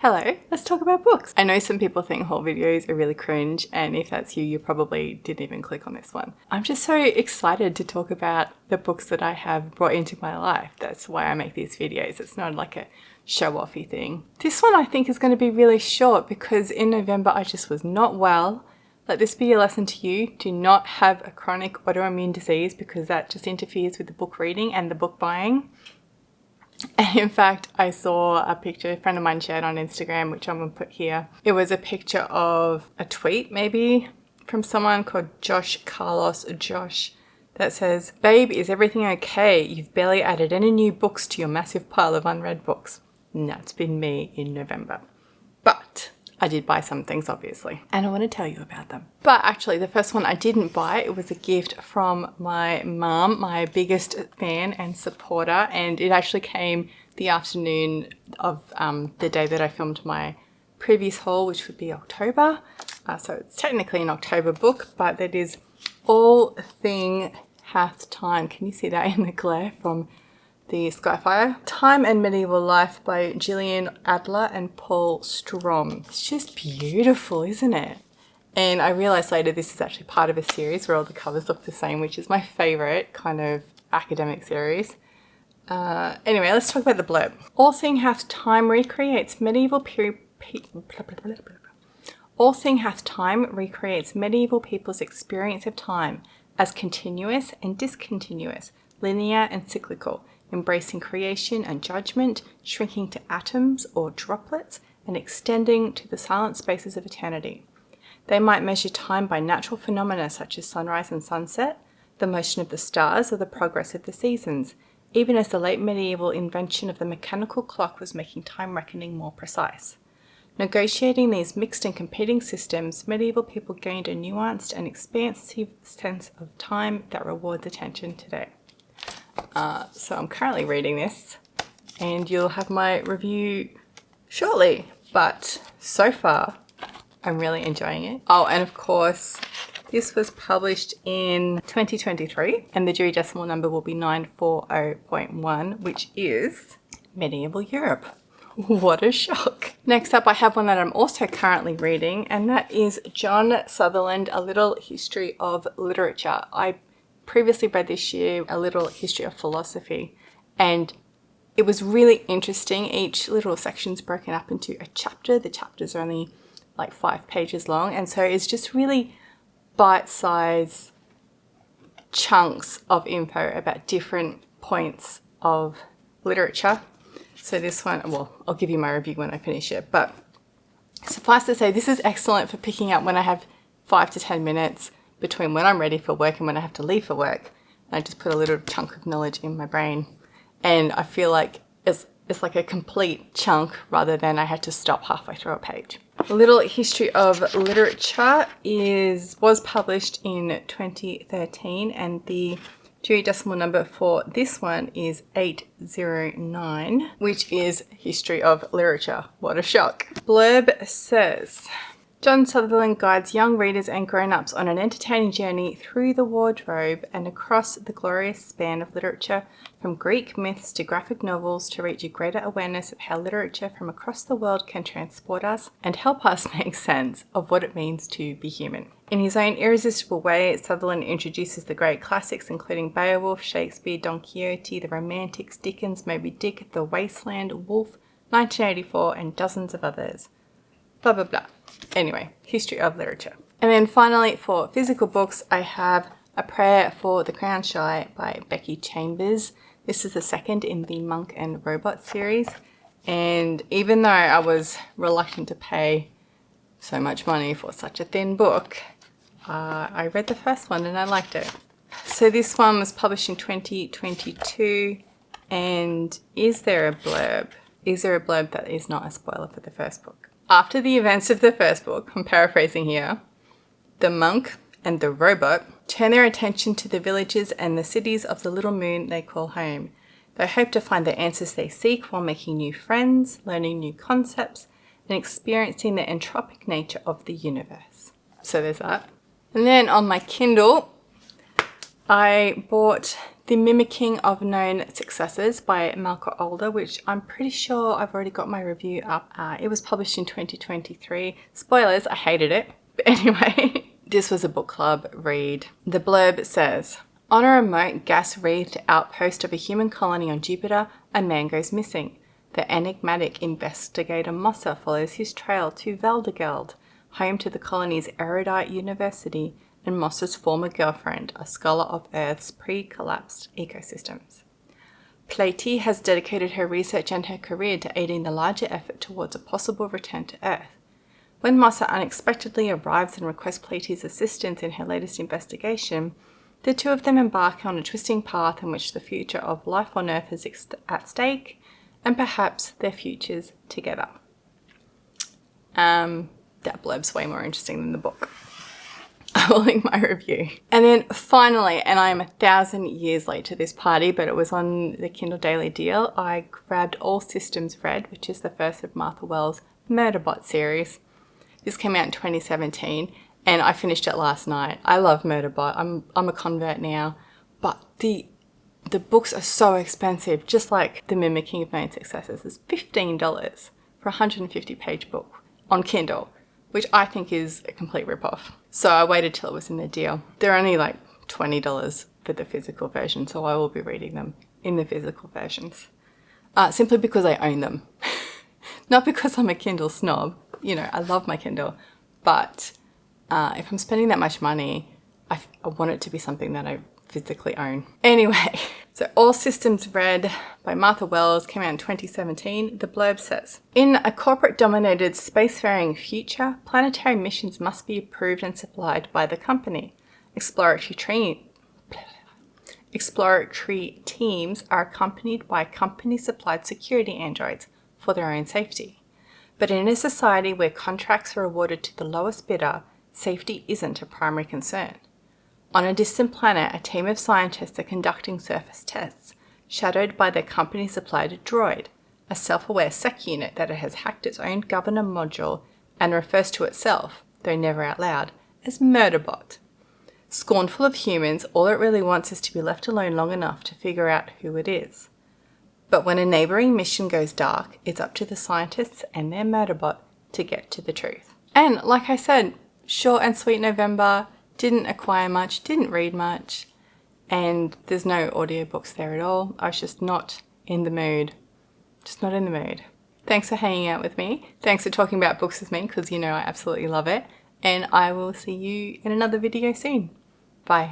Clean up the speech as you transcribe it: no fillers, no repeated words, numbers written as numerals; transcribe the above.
Hello, let's talk about books. I know some people think haul videos are really cringe, and if that's you, you probably didn't even click on this one. I'm just so excited to talk about the books that I have brought into my life. That's why I make these videos. It's not like a show-offy thing. This one I think is going to be really short because in November I just was not well. Let this be a lesson to you. Do not have a chronic autoimmune disease because that just interferes with the book reading and the book buying. And in fact, I saw a picture a friend of mine shared on Instagram, which I'm going to put here. It was a picture of a tweet maybe from someone called Josh that says, "Babe, is everything okay? You've barely added any new books to your massive pile of unread books." And that's been me in November. But I did buy some things, obviously, and I want to tell you about them. But actually, the first one I didn't buy, it was a gift from my mum, my biggest fan and supporter, and it actually came the afternoon of the day that I filmed my previous haul, which would be October. So it's technically an October book, but that is All Thing Hath Time. Can you see that in the glare from the Skyfire? Time and Medieval Life by Gillian Adler and Paul Strom. It's just beautiful, isn't it? And I realized later this is actually part of a series where all the covers look the same, which is my favorite kind of academic series. Anyway, let's talk about the blurb. All Thing Hath Time recreates medieval All Thing Hath Time recreates medieval people's experience of time as continuous and discontinuous, linear and cyclical, embracing creation and judgment, shrinking to atoms or droplets, and extending to the silent spaces of eternity. They might measure time by natural phenomena such as sunrise and sunset, the motion of the stars, or the progress of the seasons, even as the late medieval invention of the mechanical clock was making time reckoning more precise. Negotiating these mixed and competing systems, medieval people gained a nuanced and expansive sense of time that rewards attention today. So I'm currently reading this and you'll have my review shortly, but so far I'm really enjoying it. Oh, and of course this was published in 2023 and the Dewey Decimal number will be 940.1, which is Medieval Europe. What a shock. Next up I have one that I'm also currently reading, and that is John Sutherland, A Little History of Literature. I previously read this year A Little History of Philosophy, and it was really interesting. Each little section's broken up into a chapter. The chapters are only like 5 pages long, and so it's just really bite-sized chunks of info about different points of literature. So this one, well, I'll give you my review when I finish it, but suffice to say, this is excellent for picking up when I have 5 to 10 minutes between when I'm ready for work and when I have to leave for work. And I just put a little chunk of knowledge in my brain, and I feel like it's like a complete chunk rather than I had to stop halfway through a page. A Little History of Literature was published in 2013, and the Dewey Decimal number for this one is 809, which is History of Literature. What a shock. Blurb says, John Sutherland guides young readers and grown-ups on an entertaining journey through the wardrobe and across the glorious span of literature, from Greek myths to graphic novels, to reach a greater awareness of how literature from across the world can transport us and help us make sense of what it means to be human. In his own irresistible way, Sutherland introduces the great classics including Beowulf, Shakespeare, Don Quixote, The Romantics, Dickens, Moby Dick, The Wasteland, Wolfe, 1984, and dozens of others. Blah, blah, blah. Anyway, History of Literature. And then finally, for physical books, I have A Prayer for the Crown Shy by Becky Chambers. This is the second in the Monk and Robot series. And even though I was reluctant to pay so much money for such a thin book, I read the first one and I liked it. So this one was published in 2022. And is there a blurb? Is there a blurb that is not a spoiler for the first book? After the events of the first book, I'm paraphrasing here, the monk and the robot turn their attention to the villages and the cities of the little moon they call home. They hope to find the answers they seek while making new friends, learning new concepts, and experiencing the entropic nature of the universe. So there's that. And then on my Kindle, I bought The Mimicking of Known Successes by Malcolm Alder, which I'm pretty sure I've already got my review up. It was published in 2023. Spoilers, I hated it. But anyway, this was a book club read. The blurb says, on a remote gas-wreathed outpost of a human colony on Jupiter, a man goes missing. The enigmatic investigator Mossa follows his trail to Veldegeld, home to the colony's erudite university, and Moss's former girlfriend, a scholar of Earth's pre-collapsed ecosystems. Platy has dedicated her research and her career to aiding the larger effort towards a possible return to Earth. When Mossa unexpectedly arrives and requests Platy's assistance in her latest investigation, the two of them embark on a twisting path in which the future of life on Earth is at stake, and perhaps their futures together. That blurb's way more interesting than the book. I will link my review. And then finally, and I am 1,000 years late to this party, but it was on the Kindle Daily Deal, I grabbed All Systems Red, which is the first of Martha Wells' Murderbot series. This came out in 2017, and I finished it last night. I love Murderbot. I'm a convert now, but the books are so expensive, just like The Mimicking of Known Successes. It's $15 for a 150-page book on Kindle, which I think is a complete rip-off. So I waited till it was in the deal. They're only like $20 for the physical version, so I will be reading them in the physical versions. Simply because I own them. Not because I'm a Kindle snob. You know, I love my Kindle, but if I'm spending that much money, I want it to be something that I physically own. Anyway, so All Systems Red by Martha Wells came out in 2017. The blurb says, in a corporate-dominated spacefaring future, planetary missions must be approved and supplied by the company. Exploratory teams are accompanied by company-supplied security androids for their own safety. But in a society where contracts are awarded to the lowest bidder, safety isn't a primary concern. On a distant planet, a team of scientists are conducting surface tests, shadowed by their company-supplied droid, a self-aware sec unit that has hacked its own governor module and refers to itself, though never out loud, as Murderbot. Scornful of humans, all it really wants is to be left alone long enough to figure out who it is. But when a neighbouring mission goes dark, it's up to the scientists and their Murderbot to get to the truth. And like I said, short and sweet November, didn't acquire much, didn't read much, and there's no audiobooks there at all. I was just not in the mood. Just not in the mood. Thanks for hanging out with me. Thanks for talking about books with me, because you know I absolutely love it. And I will see you in another video soon. Bye.